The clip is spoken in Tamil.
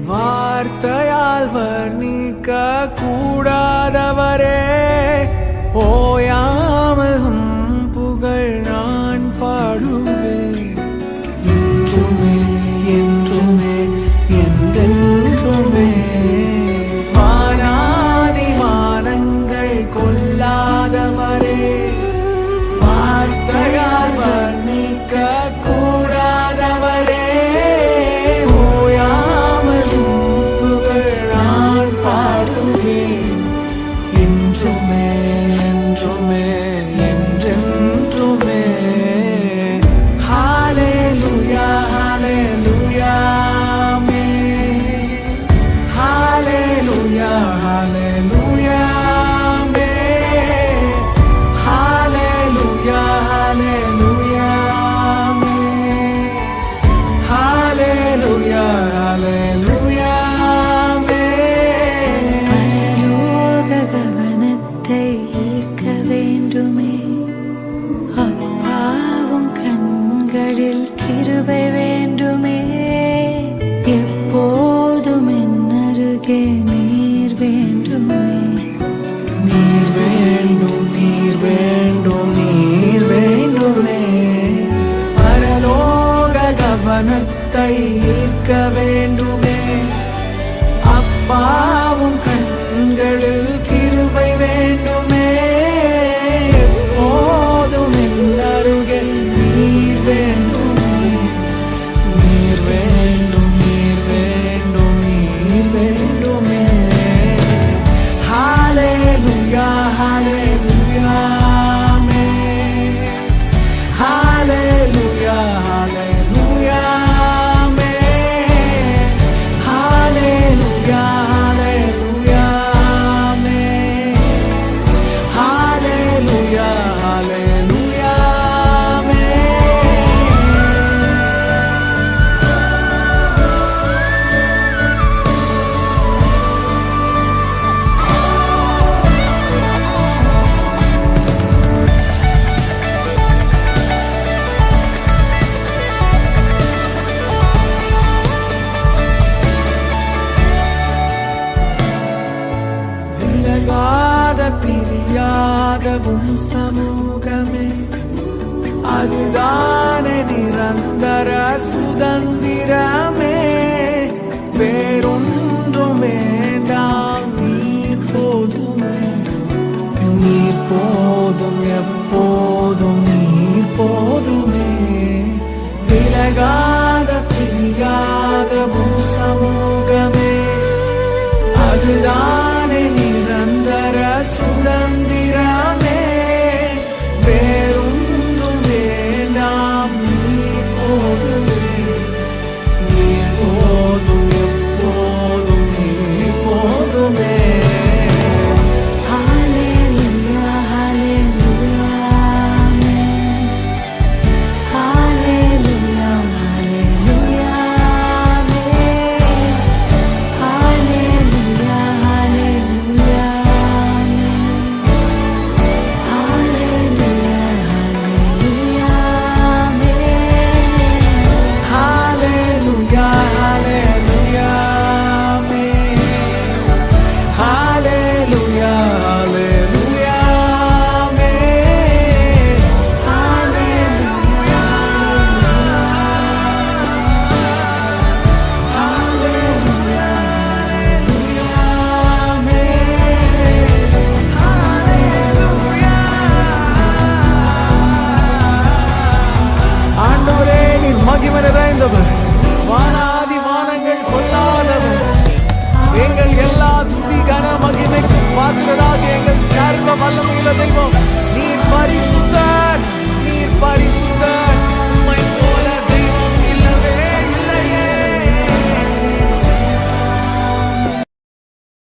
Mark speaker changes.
Speaker 1: வார்த்தையால் வர்ணிக்க கூடாதவரே, ஓயாமல் புகழ் நான் பாடுவேன். என்றுமே என்றுமே என்றென்றுமே வானாதி வானங்கள் கொள்ளாதவரே, வார்த்தையால் வர்ணிக்க கூடாதவரே, ஓயாமல் புகழ் நான் பாடுவேன். என்றுமே என்றுமே என்றென்றுமே. ஹல்லேலூயா ஹல்லேலூயா ஆமென். ஹல்லேலூயா ஹல்லேலூயா ஆமென். ஹல்லேலூயா ஹல்லேலூயா ஆமென். ஹல்லேலூயா ஹல்லேலூயா ஆமென்.
Speaker 2: பரலோக கவனத்தை ஈர்க்க வேண்டுமே, அப்பாவும் கண்களில் கிருபை வேண்டுமே, எப்போதும் என் அருகே நீர் வேண்டுமே.
Speaker 1: நீர் வேண்டும் நீர் வேண்டும் நீர் வேண்டுமே. பரலோக கவனத்தை ஈர்க்க வேண்டுமே, அப்பாவும் கண்களில் கிருபை வேண்டுமே, எப்போதும் என் அருகே நீர் வேண்டுமே. நீர் வேண்டும் நீர் வேண்டும் நீர் வேண்டுமே. ஹல்லேலூயா ஹல்லேலூயா ஆமென். ஹல்லேலூயா ஹல்லேலூயா ஆமென். ஹல்லேலூயா ஹல்லேலூயா ஆமென். ஹல்லேலூயா ஹல்லேலூயா ஆமென். விலகாத பிரியாதவும் சமூகமே, அதுதானே நிரந்தர சுதந்திரமே. வேறொன்றும் வேண்டாம், நீர் போதுமே. நீர் போதும் எப்போதும் நீர் போதுமே. விலகாத பிரியாதவும் சமூகமே, அதுதானே நிரந்தர சுதந்திரமே. வேறொன்றும் வேண்டாம், நீர் போதுமே. நீர் போதும் எப்போதும் நீர் போதுமே.
Speaker 2: ஹல்லேலூயா ஹல்லேலூயா ஆமென். ஹல்லேலூயா ஹல்லேலூயா ஆமென். ஹல்லேலூயா ஹல்லேலூயா ஆமென். ஹல்லேலூயா ஹல்லேலூயா ஆமென்.
Speaker 1: ஹல்லேலூயா ஹல்லேலூயா ஆமென். ஹல்லேலூயா ஹல்லேலூயா ஆமென். ஹல்லேலூயா ஹல்லேலூயா ஹல்லேலூயா ஆமென். ஹல்லேலூயா. ஆண்டவரே, நீர் மகிமை நிறைந்தவர், வானாதி வானங்கள் கொள்ளாதவர், எங்கள் எல்லா துதி கன மகிமைக்கு பாத்திரராக எங்கள் சர்வ வல்லமையுள்ள தெய்வம், நீர் பரிசுத்தர், நீர் பரிசுத்தர்.